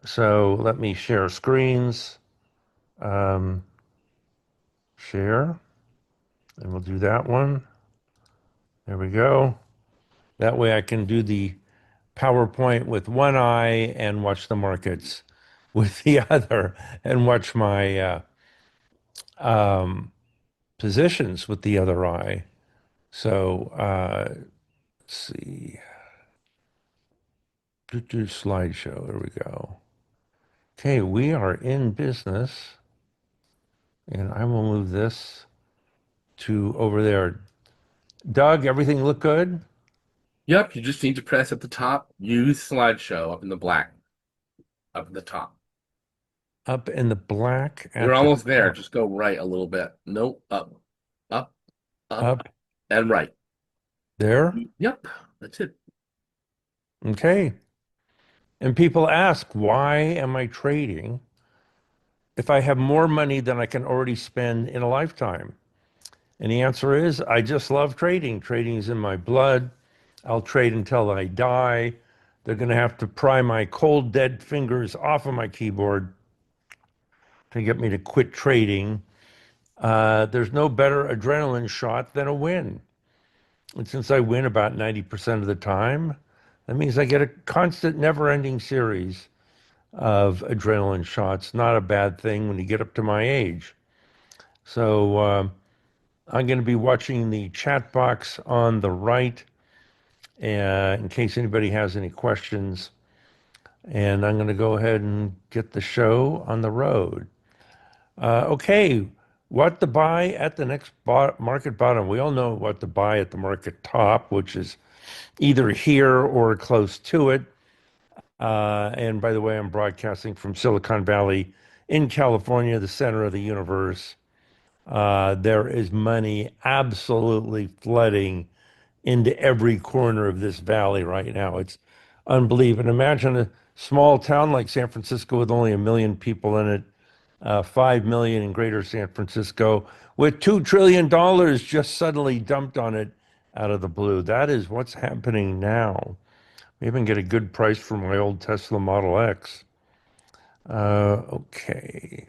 So let me share screens, um, share, and we'll do that one. There we go. That way I can do the PowerPoint with one eye and watch the markets with the other and watch my um, positions with the other eye. So let's see, do slideshow. There we go. Okay, we are in business, and I will move this to over there. Doug, everything look good? Yep, you just need to press at the top, use slideshow up in the black, up at the top. Up in the black You're at the almost there. top. Just go right a little bit. No, up, up, Up and right. there. Yep, that's it. Okay. And people ask, why am I trading if I have more money than I can already spend in a lifetime? And the answer is, I just love trading. Trading is in my blood. I'll trade until I die. They're going to have to pry my cold, dead fingers off of my keyboard to get me to quit trading. There's no better adrenaline shot than a win. And since I win about 90% of the time, that means I get a constant, never ending series of adrenaline shots. Not a bad thing when you get up to my age. So I'm going to be watching the chat box on the right in case anybody has any questions. And I'm going to go ahead and get the show on the road. Okay, what to buy at the next market bottom? We all know what to buy at the market top, which is either here or close to it. And by the way, I'm broadcasting from Silicon Valley in California, the center of the universe. There is money absolutely flooding into every corner of this valley right now. It's unbelievable. Imagine a small town like San Francisco with only 1 million people in it, 5 million in greater San Francisco, with $2 trillion just suddenly dumped on it out of the blue. That is what's happening now. Maybe I can get a good price for my old Tesla Model X. Okay.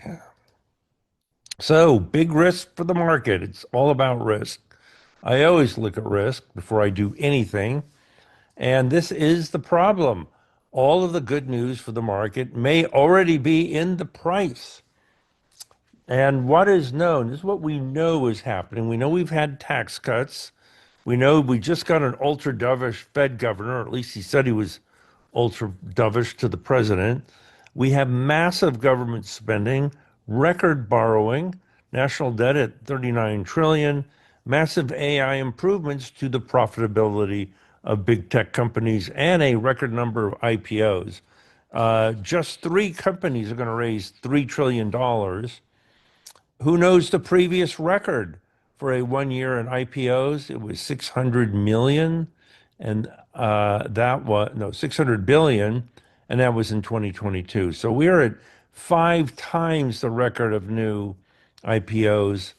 So, big risk for the market. It's all about risk. I always look at risk before I do anything. And this is the problem. All of the good news for the market may already be in the price. And what is known, this is what we know is happening. We know we've had tax cuts. We know we just got an ultra dovish Fed governor, or at least he said he was ultra dovish to the president. We have massive government spending, record borrowing, national debt at 39 trillion, massive AI improvements to the profitability of big tech companies, and a record number of IPOs. Just three companies are going to raise $3 trillion. Who knows the previous record for a 1 year in IPOs? It was 600 million, and that was no 600 billion, and that was in 2022. So we're at 5 times the record of new IPOs.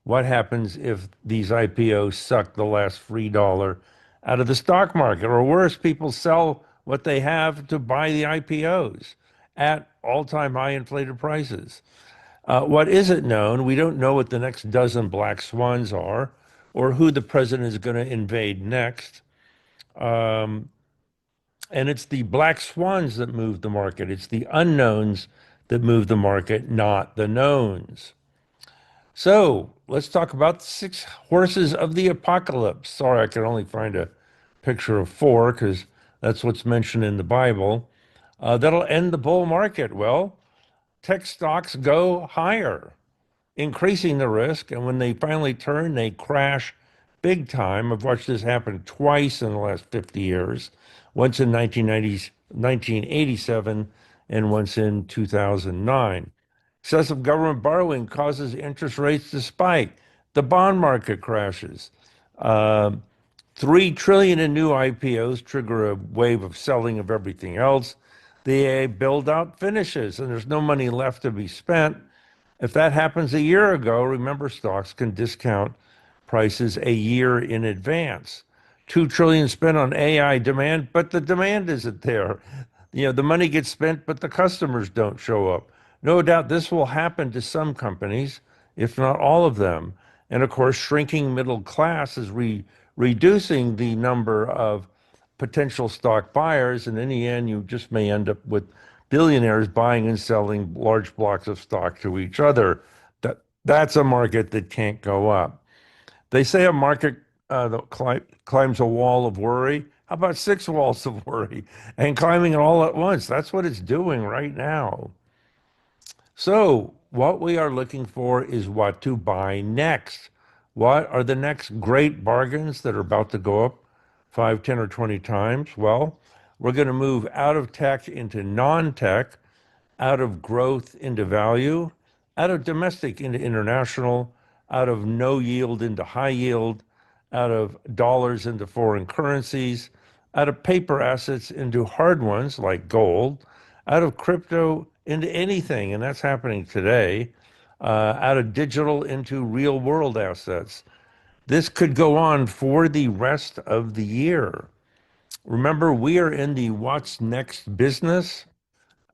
What happens if these IPOs suck the last free dollar out of the stock market? Or worse, people sell what they have to buy the IPOs at all-time high inflated prices. What isn't known, we don't know what the next dozen black swans are or who the president is going to invade next. Um, and it's the black swans that move the market. It's the unknowns that move the market, not the knowns. So let's talk about the 6 horses of the apocalypse. Sorry, I could only find a picture of four because that's what's mentioned in the Bible. That'll end the bull market. Well, tech stocks go higher, increasing the risk. And when they finally turn, they crash big time. I've watched this happen twice in the last 50 years, once in 1987 and once in 2009. Excessive government borrowing causes interest rates to spike. The bond market crashes. Uh, 3 trillion in new IPOs trigger a wave of selling of everything else. The build out finishes and there's no money left to be spent. If that happens a year ago, remember stocks can discount prices a year in advance. 2 trillion spent on AI demand, but the demand isn't there. The money gets spent, but the customers don't show up. No doubt this will happen to some companies, if not all of them. And of course, shrinking middle class is reducing the number of potential stock buyers. And in the end, you just may end up with billionaires buying and selling large blocks of stock to each other. That's a market that can't go up. They say a market that climbs a wall of worry. How about six walls of worry and climbing it all at once? That's what it's doing right now. So, what we are looking for is what to buy next. What are the next great bargains that are about to go up 5, 10, or 20 times? Well, we're going to move out of tech into non-tech, out of growth into value, out of domestic into international, out of no yield into high yield, out of dollars into foreign currencies, out of paper assets into hard ones like gold, out of crypto into anything, and that's happening today, out of digital into real world assets. This could go on for the rest of the year. Remember, we are in the what's next business.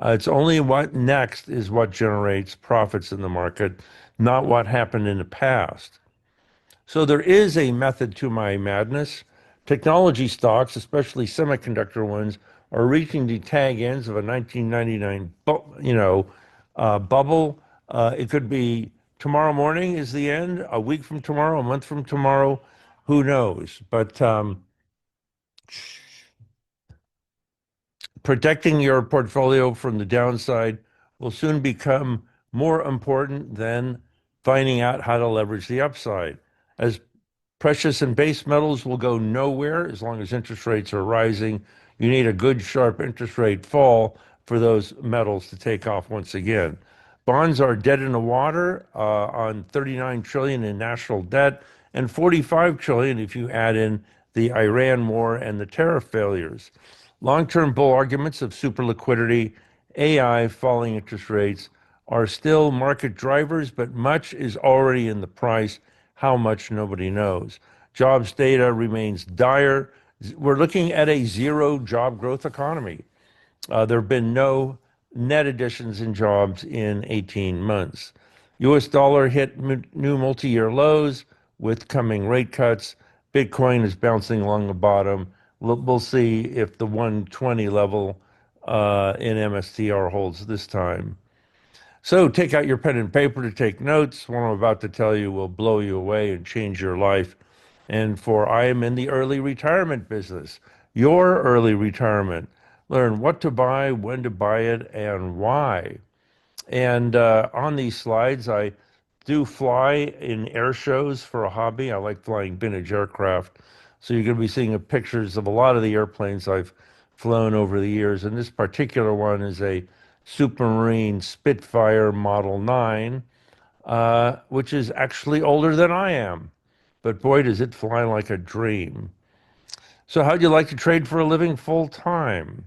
It's only what next is what generates profits in the market, not what happened in the past. So there is a method to my madness. Technology stocks, especially semiconductor ones, are reaching the tag ends of a 1999, bubble. It could be tomorrow morning is the end, a week from tomorrow, a month from tomorrow, who knows? But protecting your portfolio from the downside will soon become more important than finding out how to leverage the upside. As precious and base metals will go nowhere as long as interest rates are rising. You need a good, sharp interest rate fall for those metals to take off once again. Bonds are dead in the water on 39 trillion in national debt and 45 trillion if you add in the Iran war and the tariff failures. Long-term bull arguments of super liquidity, AI, falling interest rates are still market drivers, but much is already in the price. How much, nobody knows. Jobs data remains dire. We're looking at a zero job growth economy. There have been no net additions in jobs in 18 months. US dollar hit new multi-year lows with coming rate cuts. Bitcoin is bouncing along the bottom. We'll see if the 120 level in MSTR holds this time. So take out your pen and paper to take notes. What I'm about to tell you will blow you away and change your life. And for I am in the early retirement business, your early retirement. Learn what to buy, when to buy it, and why. And on these slides, I do fly in air shows for a hobby. I like flying vintage aircraft. So you're going to be seeing pictures of a lot of the airplanes I've flown over the years. And this particular one is a Supermarine Spitfire Model 9, which is actually older than I am. But boy, does it fly like a dream. So, how'd you like to trade for a living full time?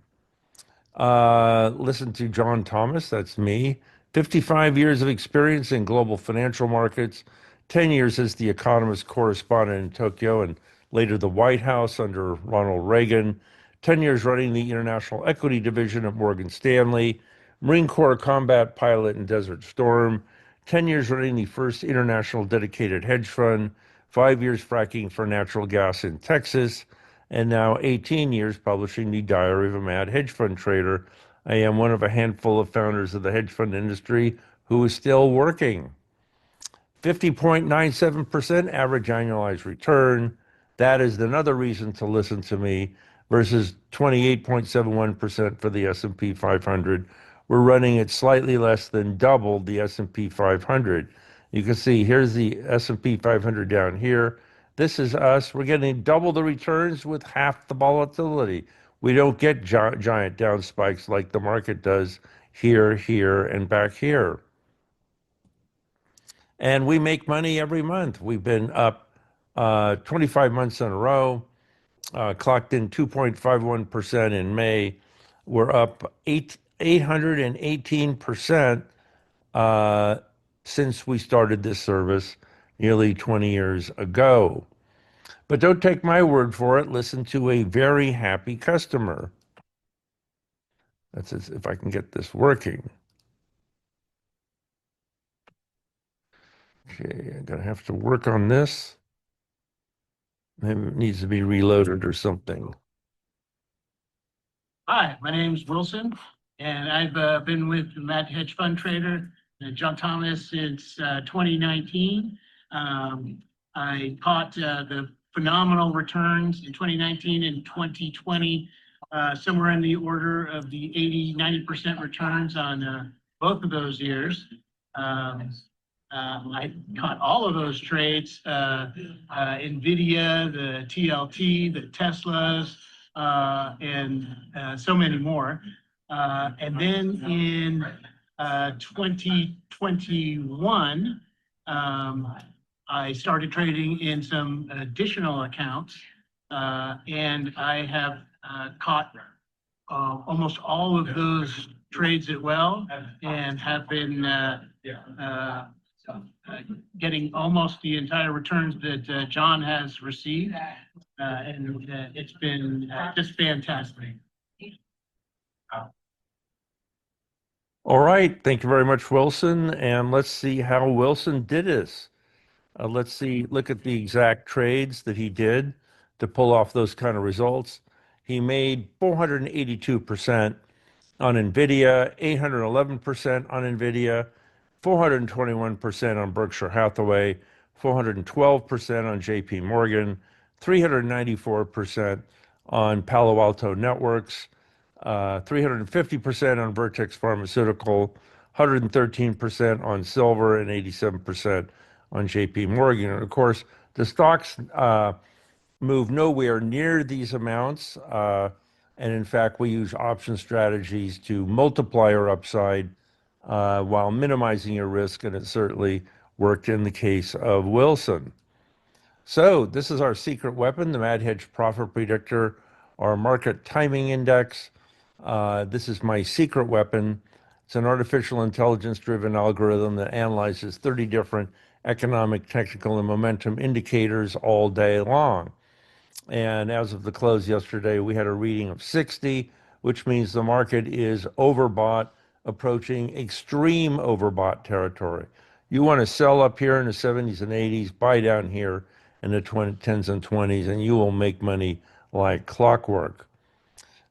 Listen to John Thomas, that's me. 55 years of experience in global financial markets, 10 years as the economist correspondent in Tokyo and later the White House under Ronald Reagan, 10 years running the international equity division at Morgan Stanley, Marine Corps combat pilot in Desert Storm, 10 years running the first international dedicated hedge fund, 5 years fracking for natural gas in Texas, and now 18 years publishing the Diary of a Mad Hedge Fund Trader. I am one of a handful of founders of the hedge fund industry who is still working. 50.97% average annualized return. That is another reason to listen to me versus 28.71% for the S&P 500. We're running at slightly less than double the S&P 500. You can see here's the S&P 500 down here. This is us. We're getting double the returns with half the volatility. We don't get giant down spikes like the market does here, here, and back here. And we make money every month. We've been up 25 months in a row, clocked in 2.51% in May. We're up 818% since we started this service nearly 20 years ago. But don't take my word for it. Listen to a very happy customer. That's if I can get this working. Okay, I'm gonna have to work on this. Maybe it needs to be reloaded or something. Hi, my name's Wilson, and I've been with Matt Hedge Fund Trader, John Thomas since 2019. I caught the phenomenal returns in 2019 and 2020, somewhere in the order of the 80–90% returns on both of those years. I caught all of those trades, NVIDIA, the TLT, the Teslas, and so many more. And then in 2021, I started trading in some additional accounts, and I have caught almost all of those trades as well, and have been getting almost the entire returns that John has received. And it's been just fantastic. All right, thank you very much, Wilson. And let's see how Wilson did this. Let's see, look at the exact trades that he did to pull off those kind of results. He made 482% on NVIDIA, 811% on NVIDIA, 421% on Berkshire Hathaway, 412% on JP Morgan, 394% on Palo Alto Networks, 350% on Vertex Pharmaceutical, 113% on silver, and 87% on JP Morgan. And of course, the stocks move nowhere near these amounts. And in fact, we use option strategies to multiply our upside while minimizing your risk. And it certainly worked in the case of Wilson. So this is our secret weapon, the Mad Hedge Profit Predictor, our market timing index. This is my secret weapon. It's an artificial intelligence-driven algorithm that analyzes 30 different economic, technical, and momentum indicators all day long. And as of the close yesterday, we had a reading of 60, which means the market is overbought, approaching extreme overbought territory. You want to sell up here in the 70s and 80s, buy down here in the 10s and 20s, and you will make money like clockwork.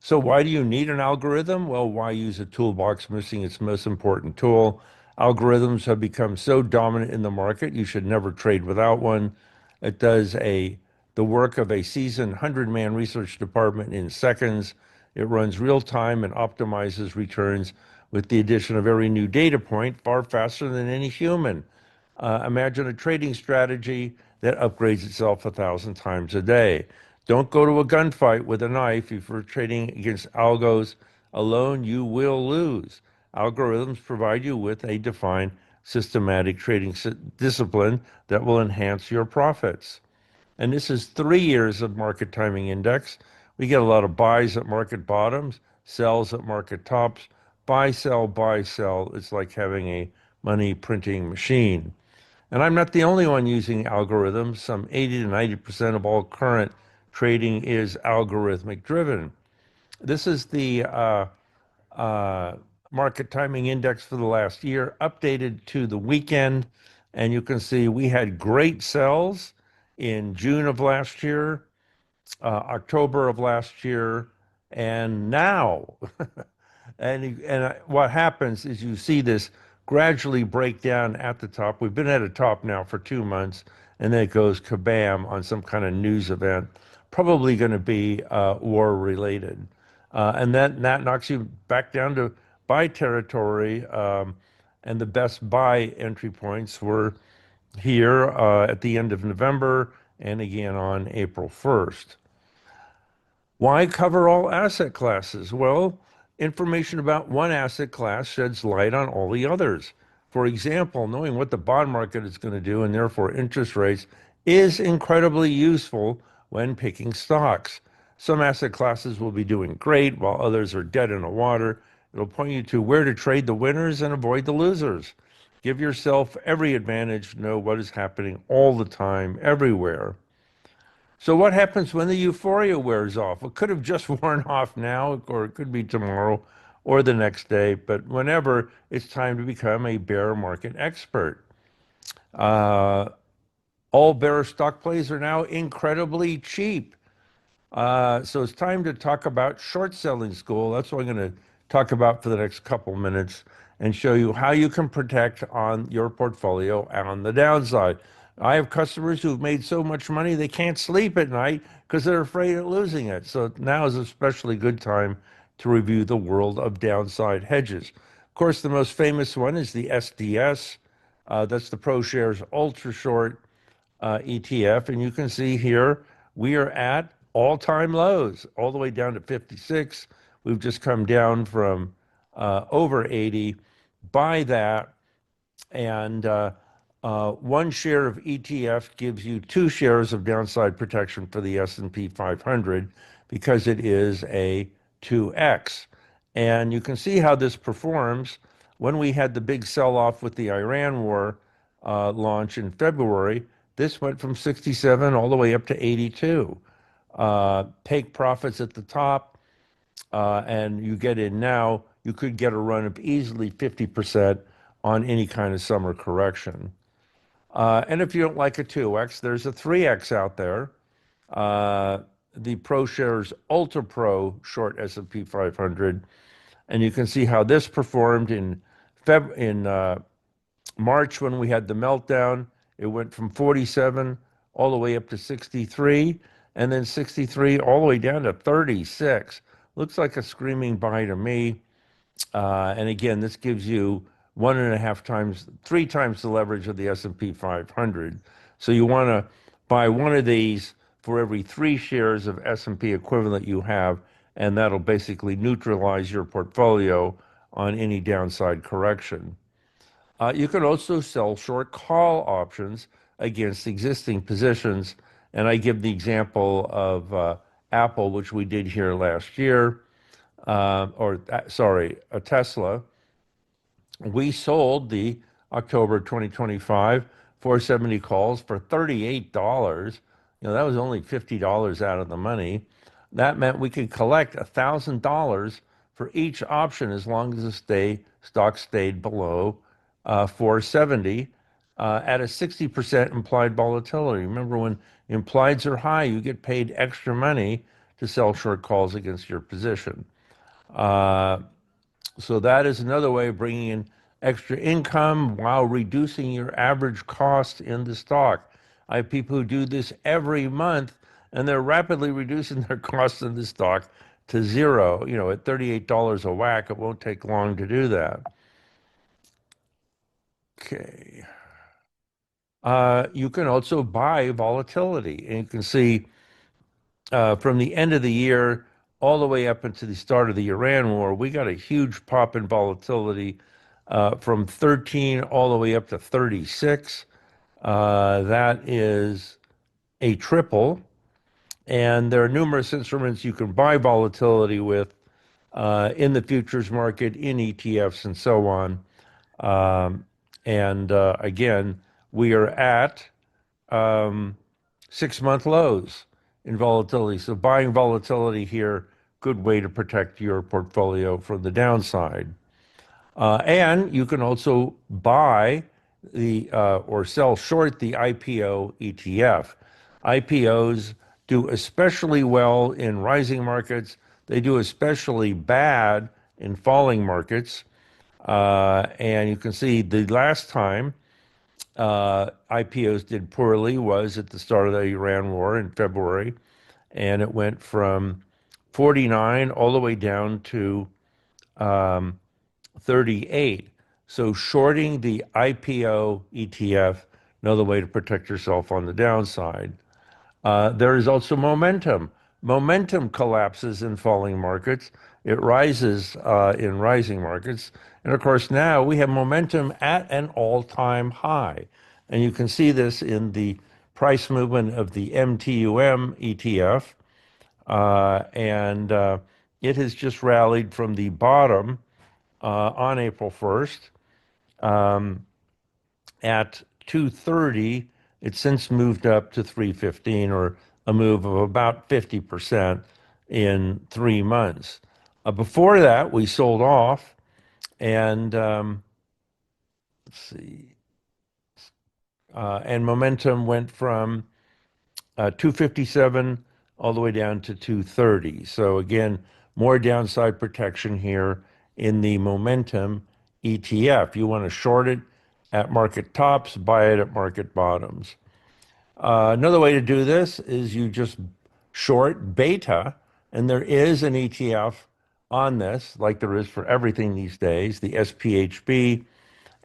So why do you need an algorithm? Well, why use a toolbox missing its most important tool? Algorithms have become so dominant in the market, you should never trade without one. It does the work of a seasoned 100-man research department in seconds. It runs real time and optimizes returns with the addition of every new data point far faster than any human. Imagine a trading strategy that upgrades itself 1,000 times a day. Don't go to a gunfight with a knife. If you're trading against algos alone, you will lose. Algorithms provide you with a defined systematic trading discipline that will enhance your profits. And this is 3 years of market timing index. We get a lot of buys at market bottoms, sells at market tops, buy, sell, buy, sell. It's like having a money printing machine. And I'm not the only one using algorithms. Some 80 to 90% of all current trading is algorithmic driven. This is the market timing index for the last year, updated to the weekend. And you can see we had great sells in June of last year, October of last year, and now. And what happens is you see this gradually break down at the top. We've been at a top now for 2 months, and then it goes kabam on some kind of news event, probably going to be war related. And then that knocks you back down to buy territory. And the best buy entry points were here at the end of November and again on April 1st. Why cover all asset classes? Well, information about one asset class sheds light on all the others. For example, knowing what the bond market is going to do and therefore interest rates is incredibly useful when picking stocks. Some asset classes will be doing great while others are dead in the water. It'll point you to where to trade the winners and avoid the losers. Give yourself every advantage to know what is happening all the time, everywhere. So what happens when the euphoria wears off? It could have just worn off now, or it could be tomorrow. or the next day, but whenever it's time to become a bear market expert. Uh, all bear stock plays are now incredibly cheap. So it's time to talk about short selling school. That's what I'm going to talk about for the next couple minutes and show you how you can protect on your portfolio on the downside. I have customers who've made so much money they can't sleep at night because they're afraid of losing it. So now is especially good time to review the world of downside hedges. Of course, the most famous one is the SDS. That's the ProShares Ultra Short ETF. And you can see here we are at all-time lows, all the way down to 56. We've just come down from over 80. Buy that, and one share of ETF gives you 2 shares of downside protection for the S&P 500 because it is a 2X. And you can see how this performs when we had the big sell-off with the Iran war launch in February. This went from 67 all the way up to 82. Take profits at the top, and you get in now, you could get a run of easily 50% on any kind of summer correction. And if you don't like a 2X, there's a 3X out there. The ProShares Ultra Pro Short S&P 500. And you can see how this performed in March when we had the meltdown. It went from 47 all the way up to 63, and then 63 all the way down to 36. Looks like a screaming buy to me. And again, this gives you 1.5 times, 3 times the leverage of the S&P 500. So you want to buy one of these for every 3 shares of S&P equivalent you have, and that'll basically neutralize your portfolio on any downside correction. You can also sell short call options against existing positions. And I give the example of Apple, which we did here last year, a Tesla. We sold the October 2025 470 calls for $38. That was only $50 out of the money. That meant we could collect $1,000 for each option as long as the stock stayed below 470 at a 60% implied volatility. Remember, when implieds are high, you get paid extra money to sell short calls against your position. So that is another way of bringing in extra income while reducing your average cost in the stock. I have people who do this every month, and they're rapidly reducing their costs in the stock to zero. At $38 a whack, it won't take long to do that. Okay. You can also buy volatility, and you can see from the end of the year all the way up into the start of the Iran war, we got a huge pop in volatility from 13 all the way up to 36. That is a triple. And there are numerous instruments you can buy volatility with in the futures market, in ETFs, and so on. And again, we are at 6-month lows in volatility. So buying volatility here, good way to protect your portfolio from the downside. And you can also buy or sell short the IPO ETF. IPOs do especially well in rising markets. They do especially bad in falling markets. And you can see the last time IPOs did poorly was at the start of the Iran war in February, and it went from 49 all the way down to 38. So shorting the IPO ETF, another way to protect yourself on the downside. There is also momentum. Momentum collapses in falling markets. It rises in rising markets. And of course, now we have momentum at an all-time high. And you can see this in the price movement of the MTUM ETF. And it has just rallied from the bottom on April 1st at 230. It's since moved up to 315, or a move of about 50% in 3 months. Before that, we sold off, and let's see, and momentum went from 257 all the way down to 230. So again, more downside protection here in the momentum ETF. You want to short it at market tops, buy it at market bottoms. Another way to do this is you just short beta, and there is an ETF on this, like there is for everything these days, the SPHB.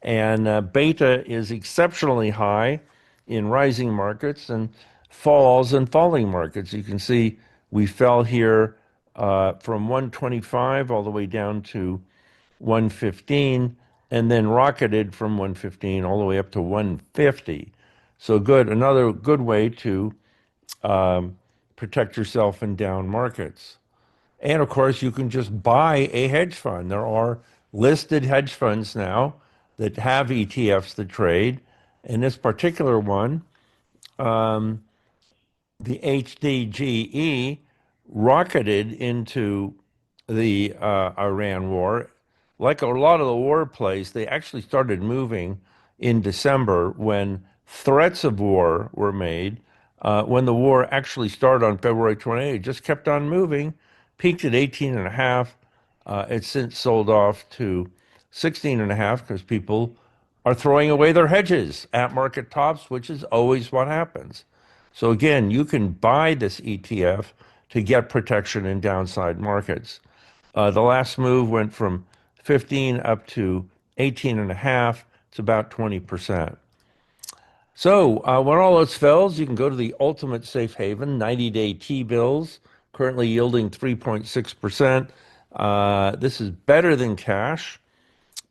And beta is exceptionally high in rising markets and falls in falling markets. You can see we fell here from 125 all the way down to 115, and then rocketed from 115 all the way up to 150. So good, another good way to protect yourself in down markets. And of course, you can just buy a hedge fund. There are listed hedge funds now that have ETFs that trade. In this particular one, the HDGE rocketed into the Iran war. Like a lot of the war plays, they actually started moving in December when threats of war were made. When the war actually started on February 28th, it just kept on moving, peaked at 18 and a half. It's since sold off to 16 and a half because people are throwing away their hedges at market tops, which is always what happens. So again, you can buy this ETF to get protection in downside markets. The last move went from 15 up to 18 and a half. It's about 20%. So when all else fails, you can go to the ultimate safe haven, 90-day T-bills, currently yielding 3.6%. This is better than cash.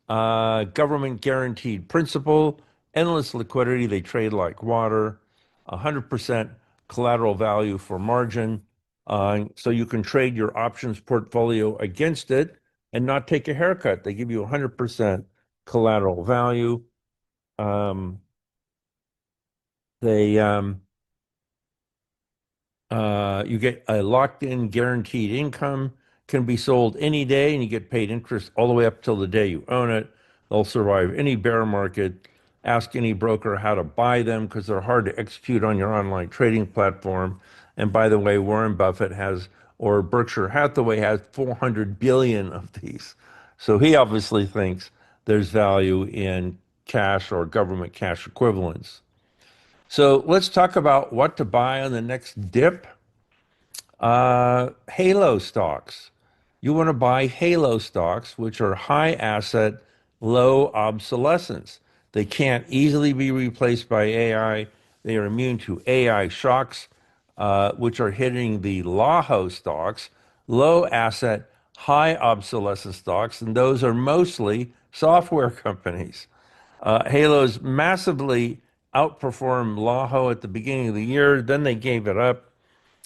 Government guaranteed principal, endless liquidity, they trade like water, 100% collateral value for margin. So you can trade your options portfolio against it and not take a haircut. They give you 100% collateral value. They You get a locked-in guaranteed income, can be sold any day, and you get paid interest all the way up till the day you own it. They'll survive any bear market. Ask any broker how to buy them because they're hard to execute on your online trading platform. And by the way, Warren Buffett has, or Berkshire Hathaway has 400 billion of these. So he obviously thinks there's value in cash or government cash equivalents. So let's talk about what to buy on the next dip. Halo stocks. You want to buy Halo stocks, which are high asset, low obsolescence. They can't easily be replaced by AI. They are immune to AI shocks, which are hitting the LAHO stocks, low asset, high obsolescence stocks, and those are mostly software companies. Halo's massively outperformed LAHO at the beginning of the year, then they gave it up.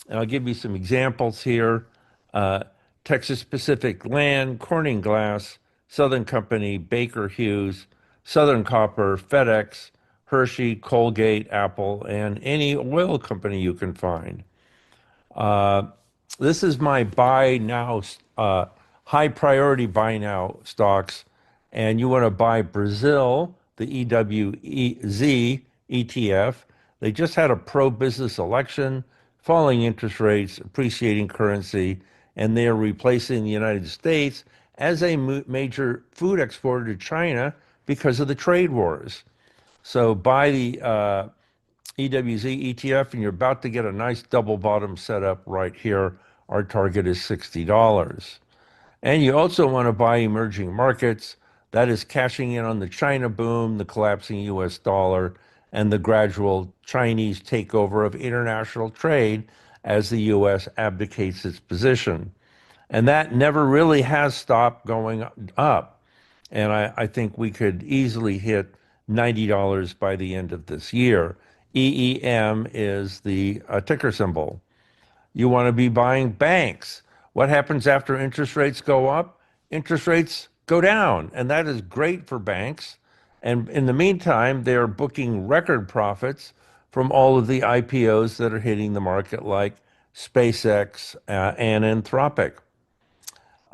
And I'll give you some examples here. Uh, Texas Pacific Land, Corning Glass, Southern Company, Baker Hughes, Southern Copper, FedEx, Hershey, Colgate, Apple, and any oil company you can find. Uh, this is my buy now, high priority buy now stocks. And you want to buy Brazil, the EWZ ETF. They just had a pro business election, falling interest rates, appreciating currency, and they are replacing the United States as a major food exporter to China because of the trade wars. So buy the EWZ ETF, and you're about to get a nice double bottom setup right here. Our target is $60. And you also want to buy emerging markets. That is cashing in on the China boom, the collapsing US dollar, and the gradual Chinese takeover of international trade as the US abdicates its position. And that never really has stopped going up. And I think we could easily hit $90 by the end of this year. EEM is the ticker symbol. You want to be buying banks. What happens after interest rates go up? Interest rates go down, and that is great for banks. And in the meantime, they are booking record profits from all of the IPOs that are hitting the market, like SpaceX and Anthropic.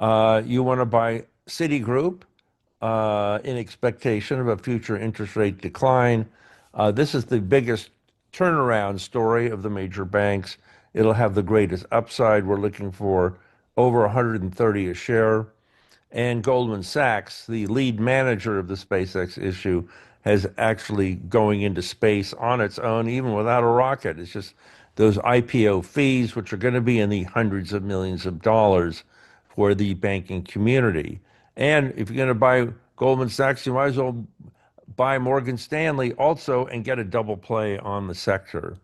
You want to buy Citigroup in expectation of a future interest rate decline. This is the biggest turnaround story of the major banks. It'll have the greatest upside. We're looking for over 130 a share. And Goldman Sachs, the lead manager of the SpaceX issue, has actually going into space on its own, even without a rocket. It's just those IPO fees, which are going to be in the hundreds of millions of dollars for the banking community. And if you're going to buy Goldman Sachs, you might as well buy Morgan Stanley also and get a double play on the sector.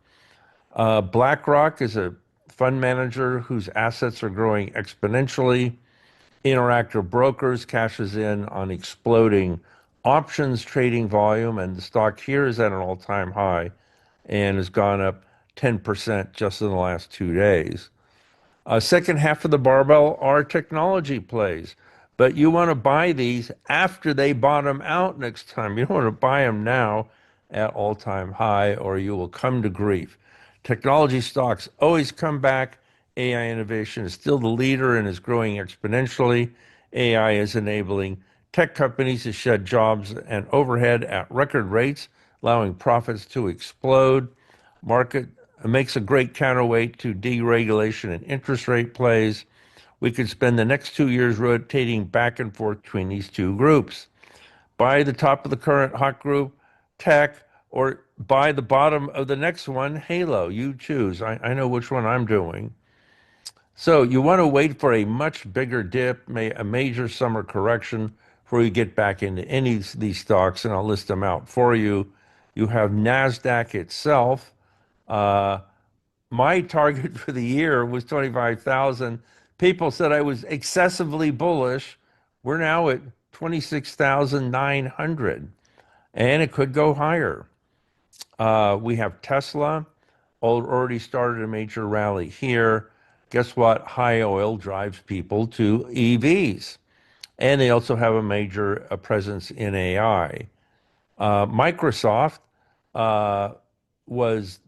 BlackRock is a fund manager whose assets are growing exponentially. Interactive Brokers cashes in on exploding options trading volume, and the stock here is at an all-time high and has gone up 10% just in the last 2 days. Second half of the barbell are technology plays, but you want to buy these after they bottom out next time. You don't want to buy them now at all-time high, or you will come to grief. Technology stocks always come back. AI innovation is still the leader and is growing exponentially. AI is enabling tech companies to shed jobs and overhead at record rates, allowing profits to explode. Market makes a great counterweight to deregulation and interest rate plays. We could spend the next 2 years rotating back and forth between these two groups. Buy the top of the current hot group, tech, or buy the bottom of the next one, Halo. You choose. I know which one I'm doing. So you want to wait for a much bigger dip, a major summer correction before you get back into any of these stocks, and I'll list them out for you. You have NASDAQ itself. Uh, my target for the year was 25,000. People said I was excessively bullish. We're now at 26,900, and it could go higher. We have Tesla already started a major rally here. Guess what? High oil drives people to EVs. And they also have a major presence in AI. Microsoft was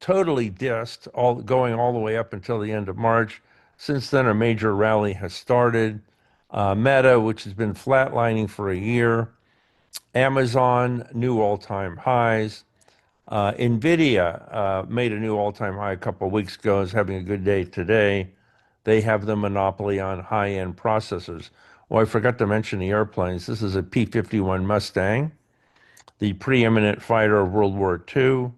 totally dissed, going all the way up until the end of March. Since then, a major rally has started. Meta, which has been flatlining for a year. Amazon, new all-time highs. NVIDIA made a new all-time high a couple of weeks ago, is having a good day today. They have the monopoly on high-end processors. Well, I forgot to mention the airplanes. This is a P-51 Mustang, the preeminent fighter of World War II.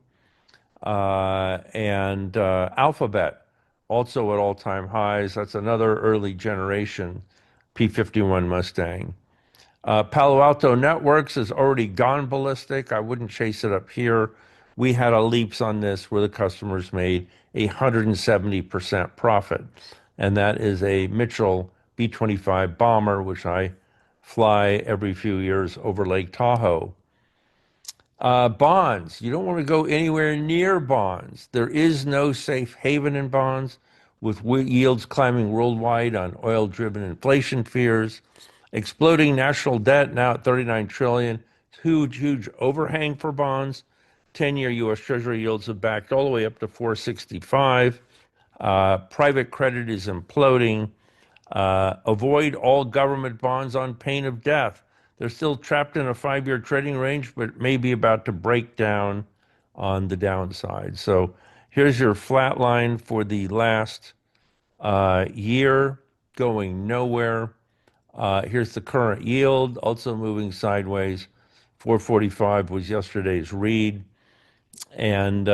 And Alphabet, also at all-time highs. That's another early generation P-51 Mustang. Palo Alto Networks has already gone ballistic. I wouldn't chase it up here. We had a leaps on this where the customers made 170% profit. And that is a Mitchell B-25 bomber, which I fly every few years over Lake Tahoe. Bonds. You don't want to go anywhere near bonds. There is no safe haven in bonds, with yields climbing worldwide on oil-driven inflation fears. Exploding national debt now at 39 trillion. Huge, huge overhang for bonds. 10-year U.S. Treasury yields have backed all the way up to 465. Private credit is imploding. Avoid all government bonds on pain of death. They're still trapped in a 5-year trading range, but maybe about to break down on the downside. So here's your flat line for the last year, going nowhere. Here's the current yield, also moving sideways. 445 was yesterday's read. And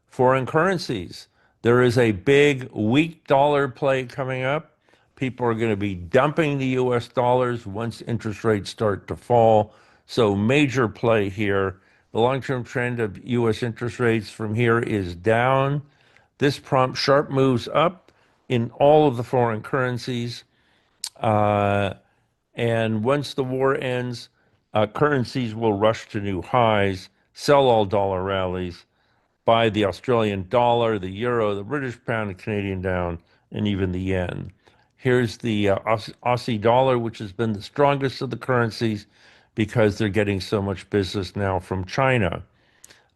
foreign currencies. There is a big weak dollar play coming up. People are going to be dumping the US dollars once interest rates start to fall. So, major play here. The long-term trend of US interest rates from here is down. This prompts sharp moves up in all of the foreign currencies. And once the war ends, currencies will rush to new highs, sell all dollar rallies, buy the Australian dollar, the euro, the British pound, the Canadian down, and even the yen. Here's the Aussie dollar, which has been the strongest of the currencies because they're getting so much business now from China.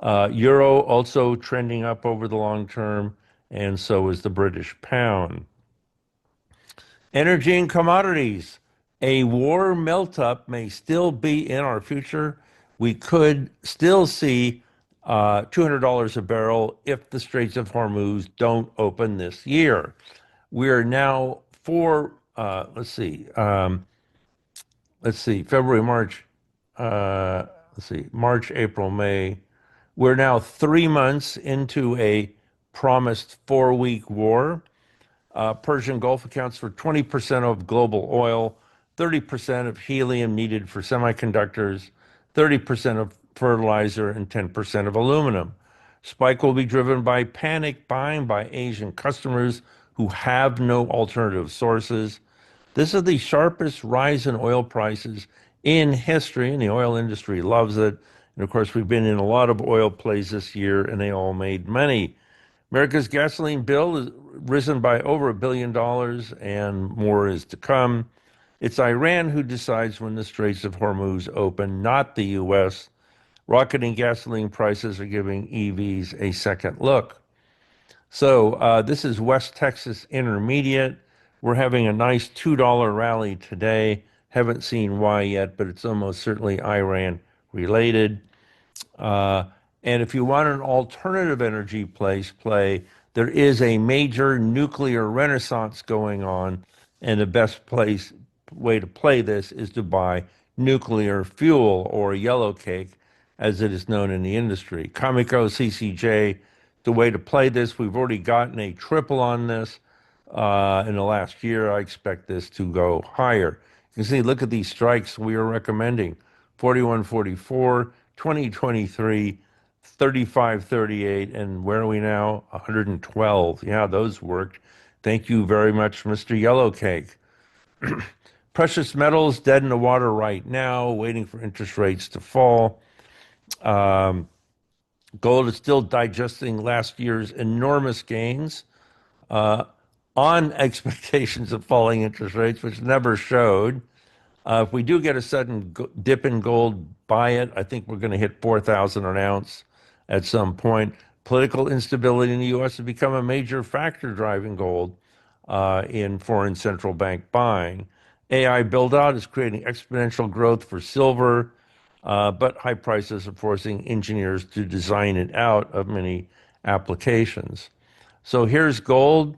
Euro also trending up over the long term, and so is the British pound. Energy and commodities. A war melt-up may still be in our future. We could still see $200 a barrel if the Straits of Hormuz don't open this year. We are now let's see, February, March, March, April, May. We're now 3 months into a promised 4-week war. Persian Gulf accounts for 20% of global oil, 30% of helium needed for semiconductors, 30% of fertilizer, and 10% of aluminum. Spike will be driven by panic buying by Asian customers who have no alternative sources. This is the sharpest rise in oil prices in history, and the oil industry loves it. And of course, we've been in a lot of oil plays this year, and they all made money. America's gasoline bill has risen by over $1 billion, and more is to come. It's Iran who decides when the Straits of Hormuz open, not the U.S. Rocketing gasoline prices are giving EVs a second look. So this is West Texas Intermediate. We're having a nice $2 rally today. Haven't seen why yet, but it's almost certainly Iran related. Uh, and if you want an alternative energy play, there is a major nuclear renaissance going on, and the best way to play this is to buy nuclear fuel or yellow cake, as it is known in the industry. Comico CCJ, the way to play this. We've already gotten a triple on this in the last year. I expect this to go higher. You can see, look at these strikes we are recommending: 41.44, 2023, 35.38, and where are we now? 112. Yeah, those worked. Thank you very much, Mr. Yellowcake. Precious metals dead in the water right now, waiting for interest rates to fall. Um, Gold is still digesting last year's enormous gains uh, on expectations of falling interest rates, which never showed. If we do get a sudden dip in gold, buy it. I think we're going to hit 4,000 an ounce at some point. Political instability in the U.S. has become a major factor driving gold in foreign central bank buying. AI build out is creating exponential growth for silver, but high prices are forcing engineers to design it out of many applications. So here's gold.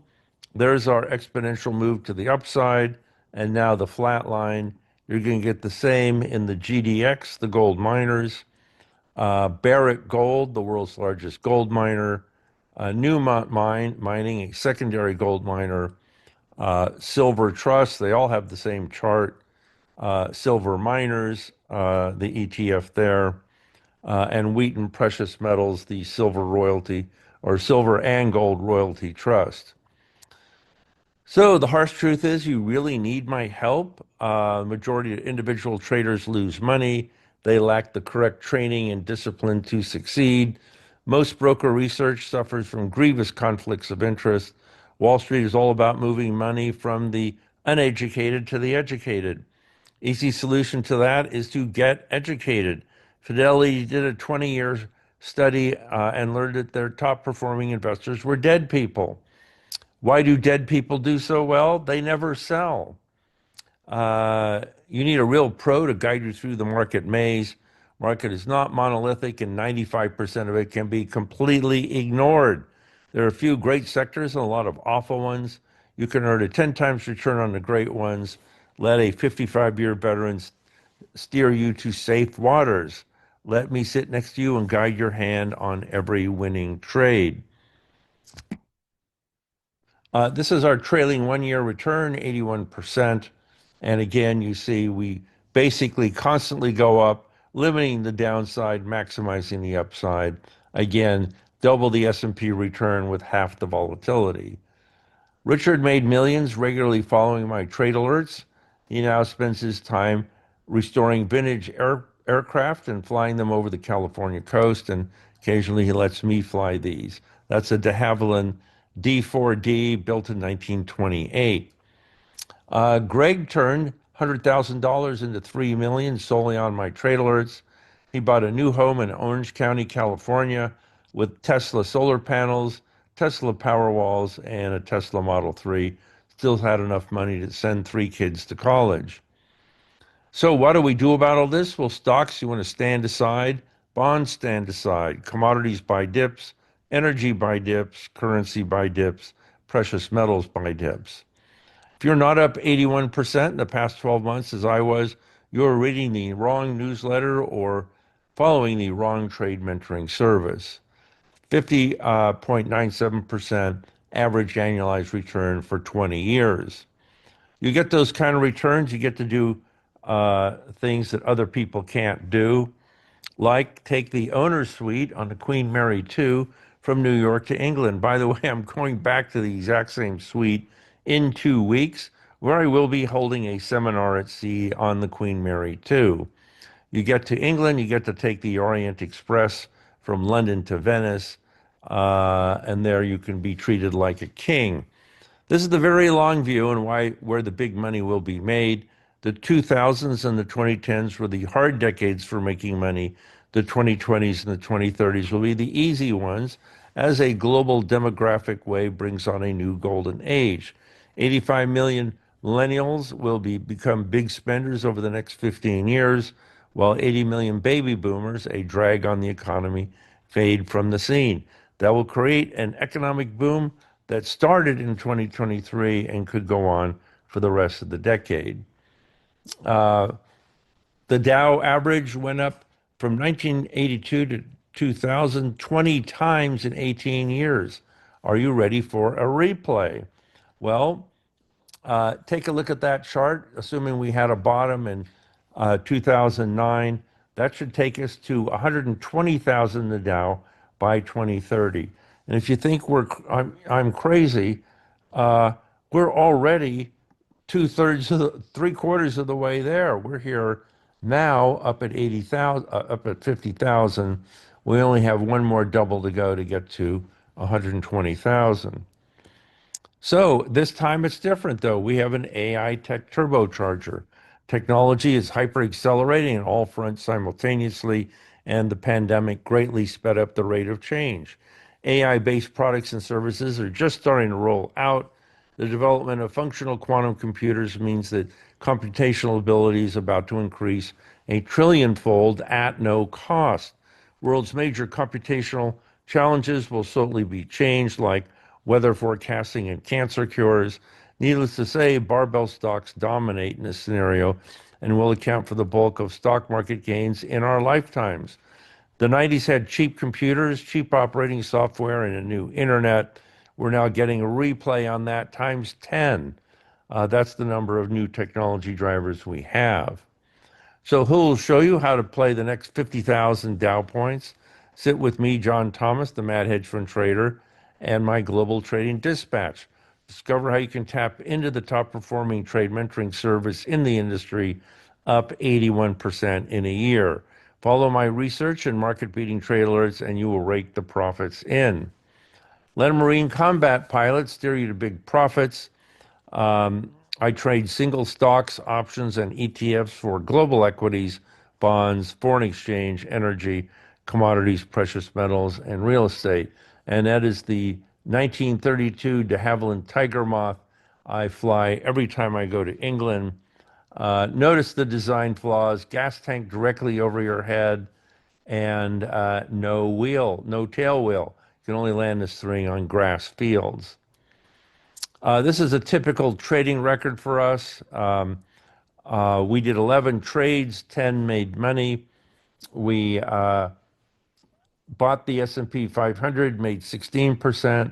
There's our exponential move to the upside, and now the flat line. You're going to get the same in the GDX, the gold miners. Barrick Gold, the world's largest gold miner. Newmont Mining, a secondary gold miner. Silver Trust, they all have the same chart. Silver Miners, the ETF there. And Wheaton Precious Metals, the silver royalty or silver and gold royalty trust. So the harsh truth is, you really need my help. Majority of individual traders lose money. They lack the correct training and discipline to succeed. Most broker research suffers from grievous conflicts of interest. Wall Street is all about moving money from the uneducated to the educated. Easy solution to that is to get educated. Fidelity did a 20-year study and learned that their top performing investors were dead people. Why do dead people do so well? They never sell. You need a real pro to guide you through the market maze. Market is not monolithic, and 95% of it can be completely ignored. There are a few great sectors and a lot of awful ones. You can earn a 10 times return on the great ones. Let a 55-year veteran steer you to safe waters. Let me sit next to you and guide your hand on every winning trade. This is our trailing 1 year return, 81%. And again, you see we basically constantly go up, limiting the downside, maximizing the upside. Again, double the S&P return with half the volatility. Richard made millions regularly following my trade alerts. He now spends his time restoring vintage aircraft and flying them over the California coast, and occasionally he lets me fly these. That's a de Havilland D4D built in 1928. Greg turned $100,000 into $3 million solely on my trade alerts. He bought a new home in Orange County, California, with Tesla solar panels, Tesla power walls, and a Tesla Model 3. still had enough money to send 3 kids to college. So what do we do about all this? Well, stocks, you want to stand aside, bonds stand aside, commodities buy dips, energy buy dips, currency buy dips, precious metals buy dips. If you're not up 81% in the past 12 months, as I was, you're reading the wrong newsletter or following the wrong trade mentoring service. 50.97% average annualized return for 20 years. You get those kind of returns, you get to do things that other people can't do, like take the owner's suite on the Queen Mary 2 from New York to England. By the way, I'm going back to the exact same suite in 2 weeks, where I will be holding a seminar at sea on the Queen Mary 2. You get to England, you get to take the Orient Express from London to Venice, and there you can be treated like a king. This is the very long view and where the big money will be made. The 2000s and the 2010s were the hard decades for making money. The 2020s and the 2030s will be the easy ones as a global demographic wave brings on a new golden age. 85 million millennials will become big spenders over the next 15 years, while 80 million baby boomers, a drag on the economy, fade from the scene. That will create an economic boom that started in 2023 and could go on for the rest of the decade. The Dow average went up from 1982 to 2000, 20 times in 18 years. Are you ready for a replay? Well, take a look at that chart, assuming we had a bottom in 2009. That should take us to 120,000 in the Dow by 2030. And if you think I'm crazy, we're already 3/4 of the way there. We're here now up at 80,000, up at 50,000. We only have one more double to go to get to 120,000. So this time it's different, though. We have an AI tech turbocharger. Technology is hyper accelerating on all fronts simultaneously, and the pandemic greatly sped up the rate of change. AI based products and services are just starting to roll out. The development of functional quantum computers means that computational ability is about to increase a trillion-fold at no cost. World's major computational challenges will slowly be changed, like weather forecasting and cancer cures. Needless to say, barbell stocks dominate in this scenario and will account for the bulk of stock market gains in our lifetimes. The 90s had cheap computers, cheap operating software, and a new internet. We're now getting a replay on that times 10. That's the number of new technology drivers we have. So who will show you how to play the next 50,000 Dow points? Sit with me, John Thomas, the Mad Hedge Fund Trader, and my Global Trading Dispatch. Discover how you can tap into the top performing trade mentoring service in the industry, up 81% in a year. Follow my research and market beating trade alerts, and you will rake the profits in. Let a Marine combat pilot steer you to big profits. I trade single stocks, options, and ETFs for global equities, bonds, foreign exchange, energy, commodities, precious metals, and real estate. And that is the 1932 de Havilland Tiger Moth I fly every time I go to England. Notice the design flaws: gas tank directly over your head, and no wheel, no tail wheel. You can only land this thing on grass fields. This is a typical trading record for us. We did 11 trades, 10 made money. We bought the S&P 500, made 16%.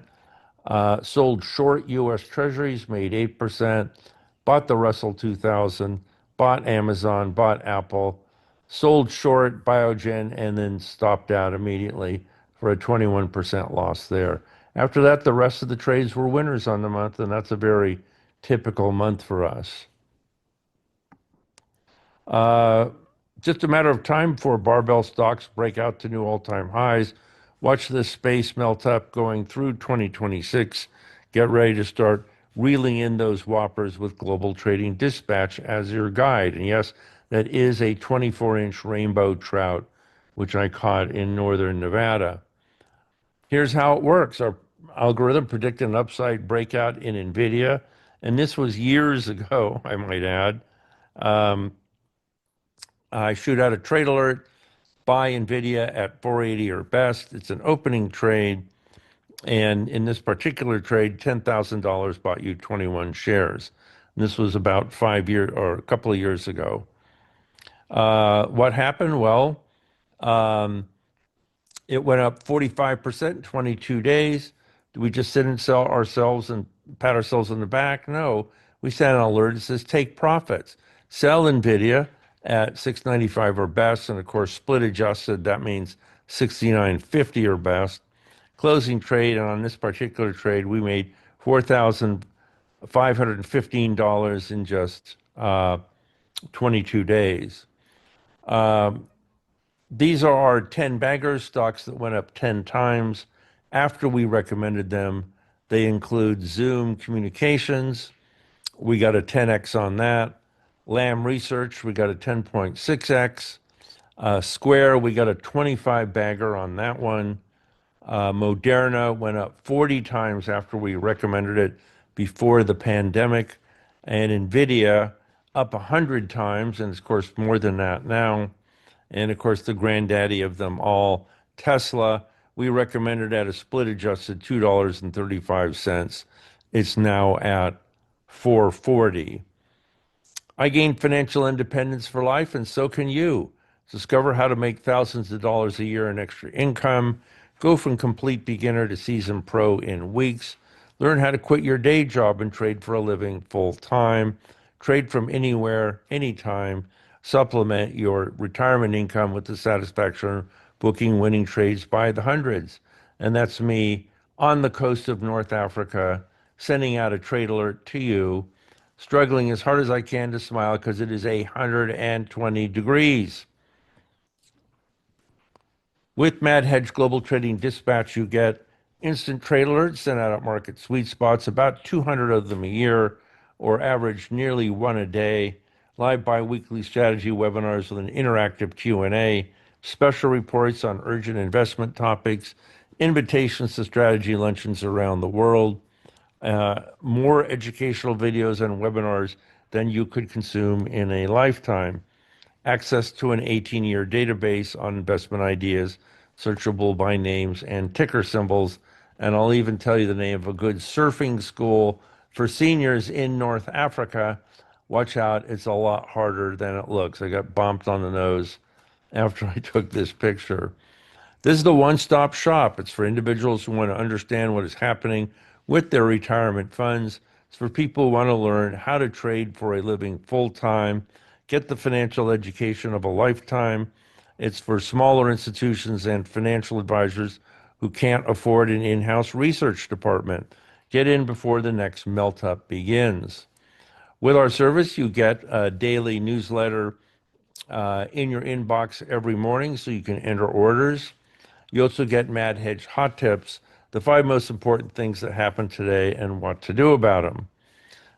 Sold short U.S. Treasuries, made 8%. Bought the Russell 2000, bought Amazon, bought Apple. Sold short Biogen, and then stopped out immediately for a 21% loss there. After that, the rest of the trades were winners on the month, and that's a very typical month for us. Just a matter of time before barbell stocks break out to new all-time highs. Watch this space melt up going through 2026. Get ready to start reeling in those whoppers with Global Trading Dispatch as your guide. And yes, that is a 24-inch rainbow trout, which I caught in northern Nevada. Here's how it works. Our algorithm predicted an upside breakout in NVIDIA and this was years ago, I might add. Um, I shoot out a trade alert, buy NVIDIA at 480 or best. It's an opening trade. And in this particular trade, $10,000 bought you 21 shares. And this was about 5 years or a couple of years ago. What happened? Well, um, it went up 45% in 22 days. Do we just sit and sell ourselves and pat ourselves on the back? No. We sent an alert that says take profits. Sell NVIDIA at 695 or best. And of course, split adjusted, that means 69.50 or best. Closing trade, and on this particular trade, we made $4,515 in just 22 days. These are our 10 baggers, stocks that went up 10 times after we recommended them. They include Zoom Communications. We got a 10x on that. Lam Research, we got a 10.6x. Square, we got a 25 bagger on that one. Moderna went up 40 times after we recommended it before the pandemic. And NVIDIA up 100 times, and of course, more than that now. And of course, the granddaddy of them all, Tesla, we recommended at a split adjusted $2.35. It's now at 440. I gained financial independence for life, and so can you. Discover how to make thousands of dollars a year in extra income. Go from complete beginner to seasoned pro in weeks. Learn how to quit your day job and trade for a living full time. Trade from anywhere, anytime. Supplement your retirement income with the satisfaction of booking winning trades by the hundreds. And that's me on the coast of North Africa, sending out a trade alert to you, struggling as hard as I can to smile because it is 120 degrees. With Mad Hedge Global Trading Dispatch, you get instant trade alerts sent out at market sweet spots, about 200 of them a year, or average nearly one a day. Live bi-weekly strategy webinars with an interactive Q&A, special reports on urgent investment topics, invitations to strategy luncheons around the world, more educational videos and webinars than you could consume in a lifetime. Access to an 18-year database on investment ideas, searchable by names and ticker symbols. And I'll even tell you the name of a good surfing school for seniors in North Africa. Watch out, it's a lot harder than it looks. I got bumped on the nose after I took this picture. This is the one-stop shop. It's for individuals who want to understand what is happening with their retirement funds. It's for people who want to learn how to trade for a living full-time, get the financial education of a lifetime. It's for smaller institutions and financial advisors who can't afford an in-house research department. Get in before the next melt-up begins. With our service, you get a daily newsletter in your inbox every morning so you can enter orders. You also get Mad Hedge hot tips, the 5 most important things that happened today and what to do about them.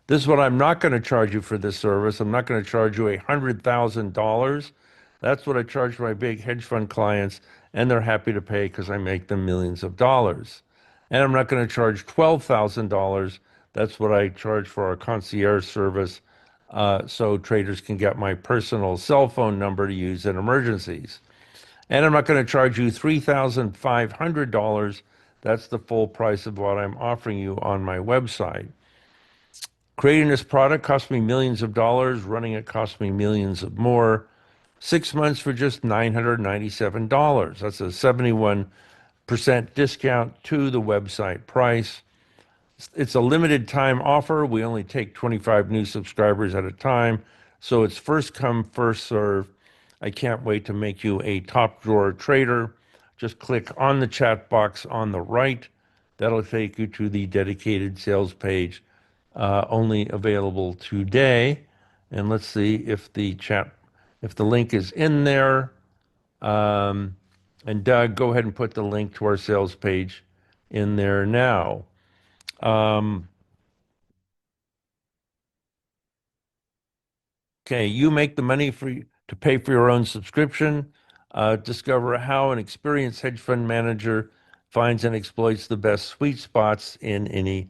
This is what I'm not going to charge you for this service. I'm not going to charge you $100,000. That's what I charge my big hedge fund clients, and they're happy to pay because I make them millions of dollars. And I'm not going to charge $12,000. That's what I charge for our concierge service, so traders can get my personal cell phone number to use in emergencies. And I'm not going to charge you $3,500. That's the full price of what I'm offering you on my website. Creating this product cost me millions of dollars. Running it cost me millions of more. 6 months for just $997. That's a 71% discount to the website price. It's a limited time offer. We only take 25 new subscribers at a time. So it's first come, first serve. I can't wait to make you a top drawer trader. Just click on the chat box on the right. That'll take you to the dedicated sales page, only available today. And let's see if the link is in there. And Doug, go ahead and put the link to our sales page in there now. Okay, you make the money to pay for your own subscription. Discover how an experienced hedge fund manager finds and exploits the best sweet spots in any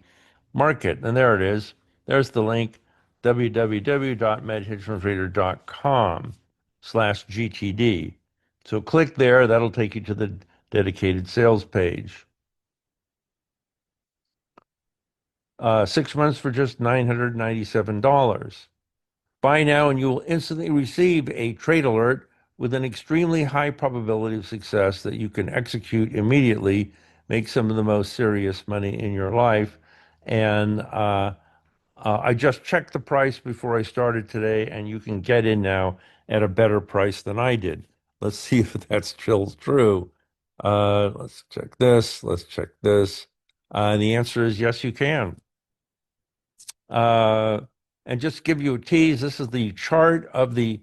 market. And there it is. There's the link, www.medhedgefundrader.com/GTD. So click there, that'll take you to the dedicated sales page. 6 months for just $997. Buy now and you will instantly receive a trade alert with an extremely high probability of success that you can execute immediately, make some of the most serious money in your life. And I just checked the price before I started today, and you can get in now at a better price than I did. Let's see if that's still true. Let's check this. Let's check this. The answer is yes, you can. Uh, and just to give you a tease, this is the chart of the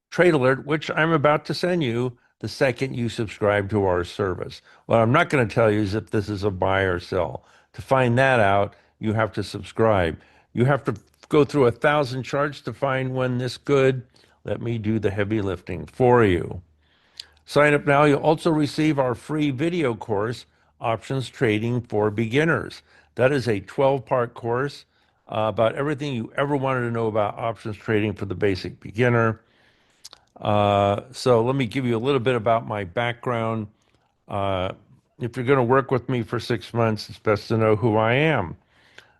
trade alert, which I'm about to send you the second you subscribe to our service. What I'm not going to tell you is if this is a buy or sell. To find that out, you have to subscribe. You have to go through 1,000 charts to find one this good. Let me do the heavy lifting for you. Sign up now. You'll also receive our free video course, Options Trading for Beginners. That is a 12-part course about everything you ever wanted to know about options trading for the basic beginner. So let me give you a little bit about my background. Uh, if you're going to work with me for 6 months, it's best to know who I am.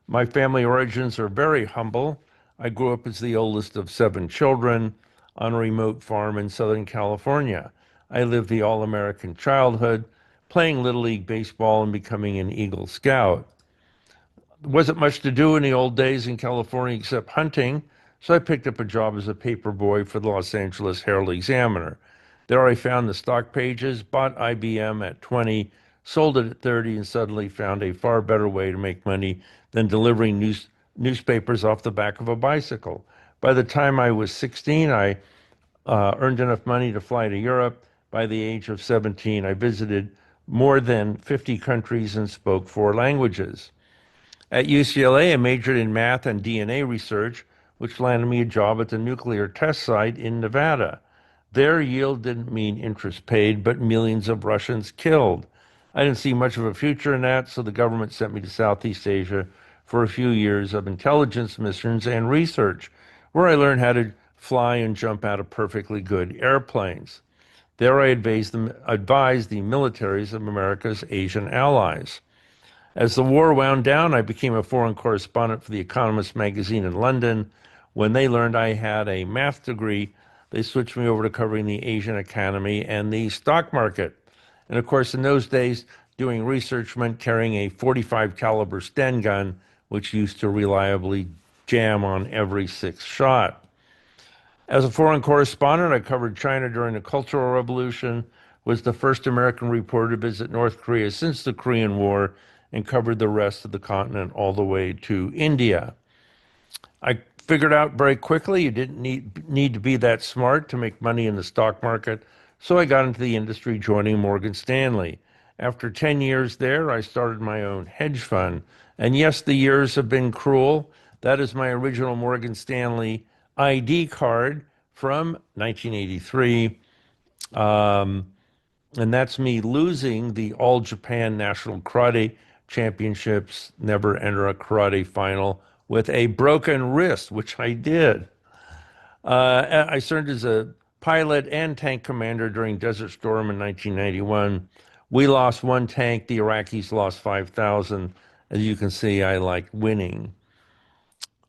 My family origins are very humble. I grew up as the oldest of 7 children on a remote farm in Southern California. I lived the all-American childhood, playing Little League baseball and becoming an Eagle Scout. There wasn't much to do in the old days in California except hunting, so I picked up a job as a paper boy for the Los Angeles Herald-Examiner. There I found the stock pages, bought IBM at 20, sold it at 30, and suddenly found a far better way to make money than delivering newspapers off the back of a bicycle. By the time I was 16, I earned enough money to fly to Europe. By the age of 17, I visited more than 50 countries and spoke 4 languages. At UCLA, I majored in math and DNA research, which landed me a job at the nuclear test site in Nevada. Their yield didn't mean interest paid, but millions of Russians killed. I didn't see much of a future in that, so the government sent me to Southeast Asia for a few years of intelligence missions and research, where I learned how to fly and jump out of perfectly good airplanes. There I advised the militaries of America's Asian allies. As the war wound down, I became a foreign correspondent for The Economist magazine in London. When they learned I had a math degree, they switched me over to covering the Asian economy and the stock market. And of course, in those days, doing research meant carrying a 45 caliber Sten gun, which used to reliably jam on every 6th shot. As a foreign correspondent, I covered China during the Cultural Revolution, was the first American reporter to visit North Korea since the Korean War, and covered the rest of the continent all the way to India. I figured out very quickly you didn't need to be that smart to make money in the stock market, so I got into the industry joining Morgan Stanley. After 10 years there, I started my own hedge fund. And yes, the years have been cruel. That is my original Morgan Stanley ID card from 1983. And that's me losing the All Japan National Karate Championships, never enter a karate final with a broken wrist, which I did. I served as a pilot and tank commander during Desert Storm in 1991. We lost 1 tank, the Iraqis lost 5,000. As you can see, I like winning.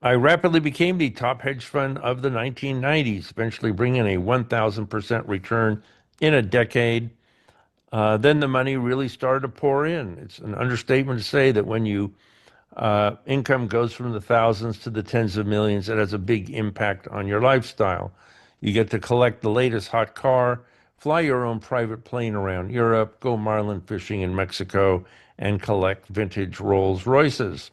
I rapidly became the top hedge fund of the 1990s, eventually bringing a 1,000% return in a decade. Then the money really started to pour in. It's an understatement to say that when you income goes from the thousands to the tens of millions, it has a big impact on your lifestyle. You get to collect the latest hot car, fly your own private plane around Europe, go marlin fishing in Mexico, and collect vintage Rolls Royces.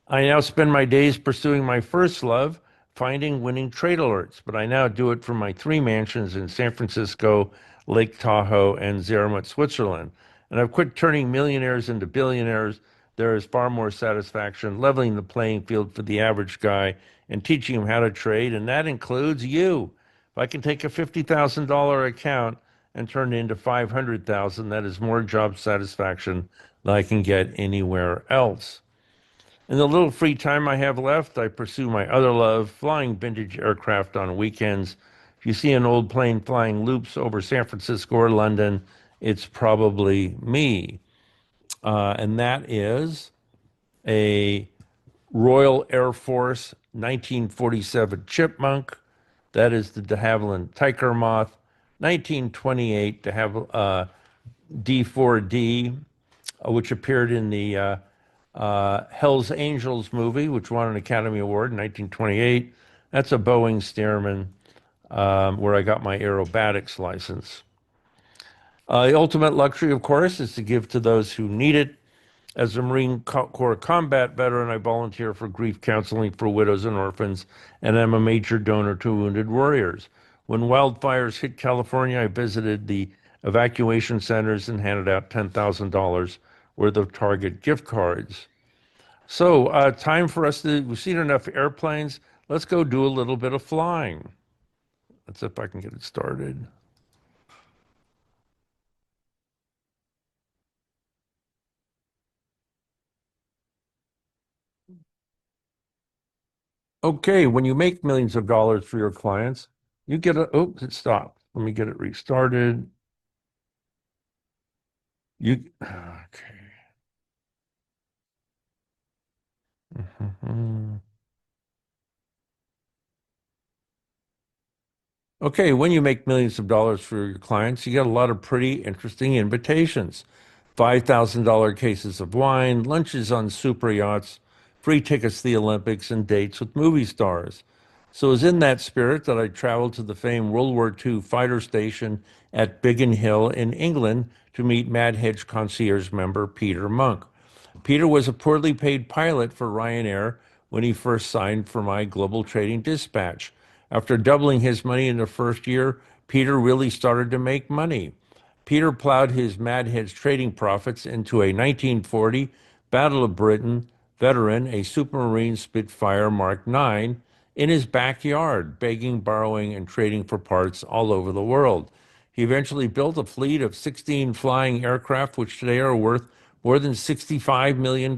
I now spend my days pursuing my first love, finding winning trade alerts, but I now do it from my 3 mansions in San Francisco, Lake Tahoe, and Zermatt, Switzerland. And I've quit turning millionaires into billionaires. There is far more satisfaction leveling the playing field for the average guy and teaching him how to trade, and that includes you. If I can take a $50,000 account and turn it into 500,000, that is more job satisfaction than I can get anywhere else. In the little free time I have left, I pursue my other love, flying vintage aircraft on weekends. If you see an old plane flying loops over San Francisco or London, it's probably me. And that is a Royal Air Force 1947 Chipmunk. That is the de Havilland Tiger Moth. 1928 de Havilland D4D, which appeared in the Hell's Angels movie, which won an Academy Award in 1928. That's a Boeing Stearman, where I got my aerobatics license. The ultimate luxury, of course, is to give to those who need it. As a Marine Corps combat veteran, I volunteer for grief counseling for widows and orphans, and I'm a major donor to wounded warriors. When wildfires hit California, I visited the evacuation centers and handed out $10,000 worth of Target gift cards. So, time for us to, we've seen enough airplanes. Let's go do a little bit of flying. Let's see if I can get it started. Okay, when you make millions of dollars for your clients, you get a, oops, it stopped. Let me get it restarted. Okay. Mhm. Okay, when you make millions of dollars for your clients, you get a lot of pretty interesting invitations. $5,000 cases of wine, lunches on super yachts, free tickets to the Olympics, and dates with movie stars. So it was in that spirit that I traveled to the famed World War II fighter station at Biggin Hill in England to meet Mad Hedge concierge member Peter Monk. Peter was a poorly paid pilot for Ryanair when he first signed for my global trading dispatch. After doubling his money in the first year, Peter really started to make money. Peter plowed his Mad Hedge trading profits into a 1940 Battle of Britain veteran, a Supermarine Spitfire Mark IX, in his backyard, begging, borrowing, and trading for parts all over the world. He eventually built a fleet of 16 flying aircraft, which today are worth more than $65 million.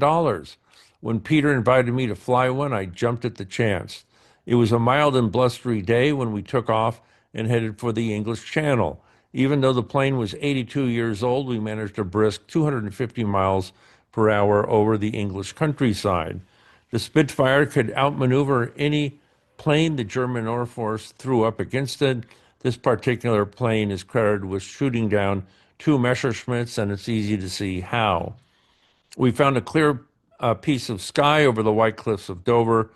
When Peter invited me to fly one, I jumped at the chance. It was a mild and blustery day when we took off and headed for the English Channel. Even though the plane was 82 years old, we managed to brisk 250 miles per hour over the English countryside. The Spitfire could outmaneuver any plane the German Air Force threw up against it. This particular plane is credited with shooting down two Messerschmitts, and it's easy to see how. We found a clear piece of sky over the white cliffs of Dover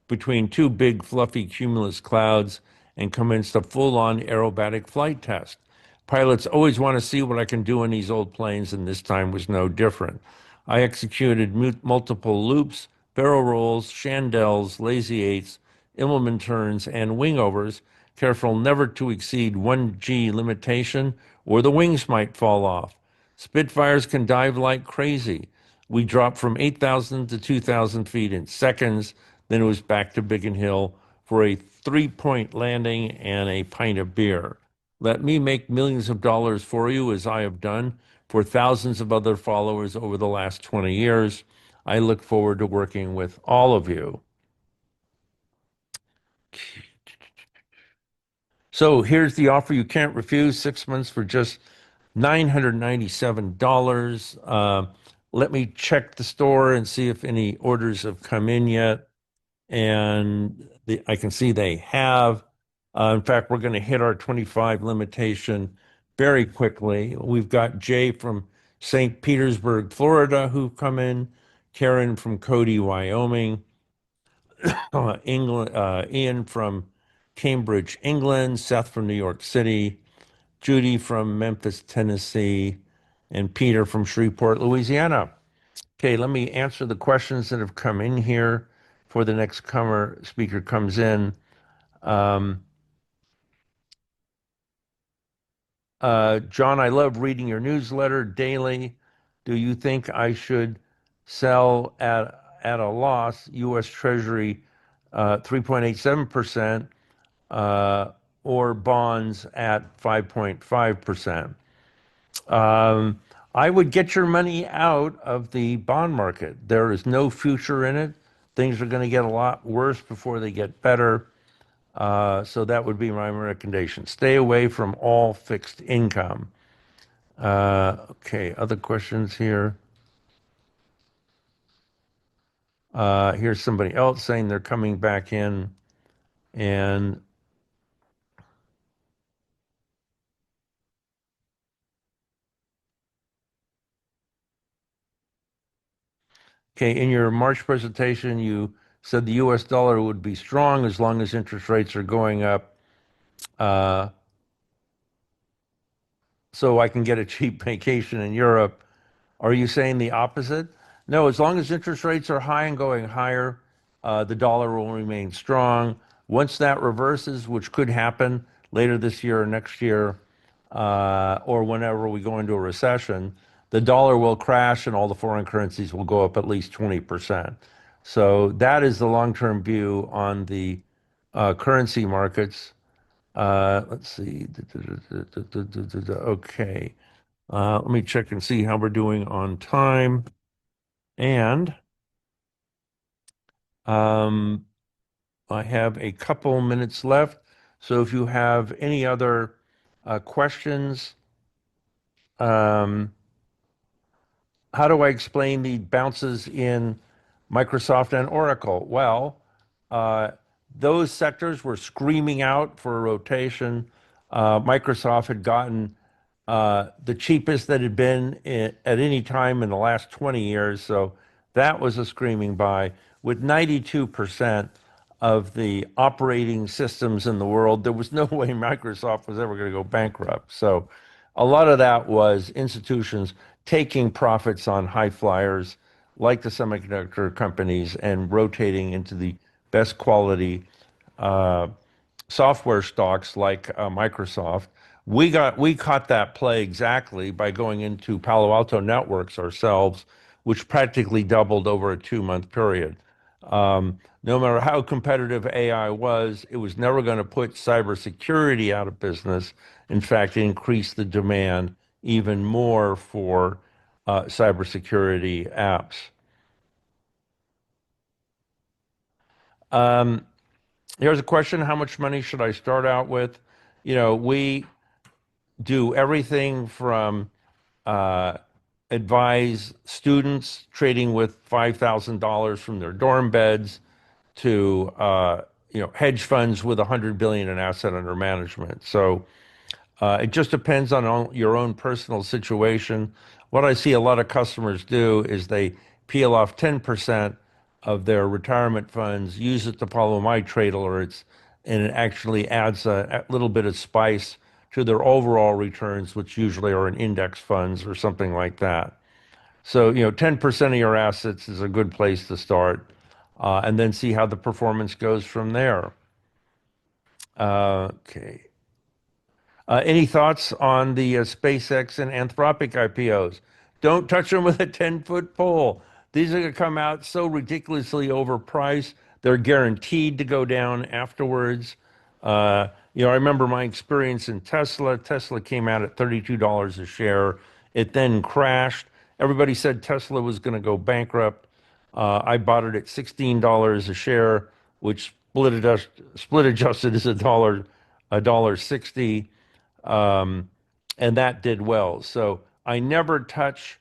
between two big, fluffy cumulus clouds and commenced a full-on aerobatic flight test. Pilots always want to see what I can do in these old planes, and this time was no different. I executed multiple loops, barrel rolls, chandelles, lazy eights, Immelman turns, and wingovers, careful never to exceed 1G limitation, or the wings might fall off. Spitfires can dive like crazy. We dropped from 8,000 to 2,000 feet in seconds. Then it was back to Biggin Hill for a 3-point landing and a pint of beer. Let me make millions of dollars for you, as I have done for thousands of other followers over the last 20 years. I look forward to working with all of you. So here's the offer you can't refuse, 6 months for just $997. Let me check the store and see if any orders have come in yet. And I can see they have. In fact, we're going to hit our 25 limitation very quickly. We've got Jay from St. Petersburg, Florida, who've come in, Karen from Cody, Wyoming, England, Ian from Cambridge, England, Seth from New York City, Judy from Memphis, Tennessee, and Peter from Shreveport, Louisiana. Okay, let me answer the questions that have come in here before the next speaker comes in. Um, John, I love reading your newsletter daily. Do you think I should sell at a loss U.S. Treasury 3.87% or bonds at 5.5%? I would get your money out of the bond market. There is no future in it. Things are going to get a lot worse before they get better. So that would be my recommendation. Stay away from all fixed income. Okay, other questions here. Here's somebody else saying they're coming back in. And okay, in your March presentation, you said the US dollar would be strong as long as interest rates are going up. Uh, so I can get a cheap vacation in Europe. Are you saying the opposite? No, as long as interest rates are high and going higher, the dollar will remain strong. Once that reverses, which could happen later this year or next year, or whenever we go into a recession, the dollar will crash and all the foreign currencies will go up at least 20%. So that is the long-term view on the currency markets. Let's see. Okay. Let me check and see how we're doing on time. And um, I have a couple minutes left. So if you have any other questions, um, how do I explain the bounces in Microsoft and Oracle? Well, uh, those sectors were screaming out for a rotation. Microsoft had gotten the cheapest that had been at any time in the last 20 years. So that was a screaming buy. With 92% of the operating systems in the world, there was no way Microsoft was ever going to go bankrupt. So a lot of that was institutions taking profits on high flyers like the semiconductor companies and rotating into the best quality uh, software stocks like Microsoft. We caught that play exactly by going into Palo Alto Networks ourselves, which practically doubled over a 2-month period. No matter how competitive AI was, it was never going to put cybersecurity out of business. In fact, it increased the demand even more for cybersecurity apps. Um, Here's a question: how much money should I start out with? We do everything from uh, advise students trading with $5,000 from their dorm beds to hedge funds with 100 billion in asset under management. So it just depends on your own personal situation. What I see a lot of customers do is they peel off 10% of their retirement funds, use it to follow my trade alerts, and it actually adds a little bit of spice to their overall returns, which usually are in index funds or something like that. So, 10% of your assets is a good place to start, and then see how the performance goes from there. Okay. Any thoughts on the SpaceX and Anthropic IPOs? Don't touch them with a 10-foot pole. These are going to come out so ridiculously overpriced. They're guaranteed to go down afterwards. I remember my experience in Tesla. Tesla came out at $32 a share. It then crashed. Everybody said Tesla was going to go bankrupt. I bought it at $16 a share, which split adjusted is a dollar 60, um, and that did well. So I never touch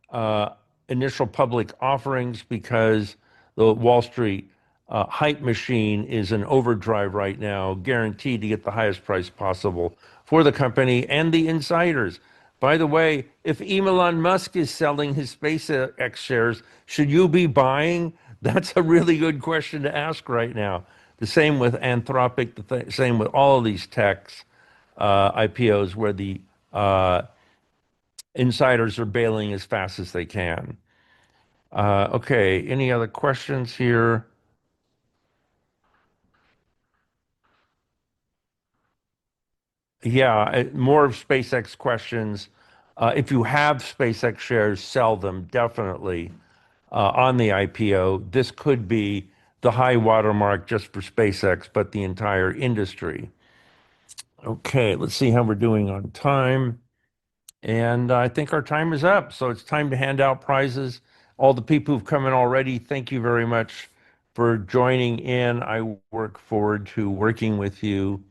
uh, initial public offerings because the Wall Street hype machine is in overdrive right now, guaranteed to get the highest price possible for the company and the insiders. By the way, if Elon Musk is selling his SpaceX shares, should you be buying? That's a really good question to ask right now. The same with Anthropic, same with all of these techs, IPOs, where the insiders are bailing as fast as they can. Okay, any other questions here? Yeah, more of SpaceX questions. If you have SpaceX shares, sell them definitely on the IPO. This could be the high watermark just for SpaceX, but the entire industry. Okay, let's see how we're doing on time. And I think our time is up. So it's time to hand out prizes. All the people who've come in already, thank you very much for joining in. I work forward to working with you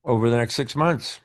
over the next 6 months.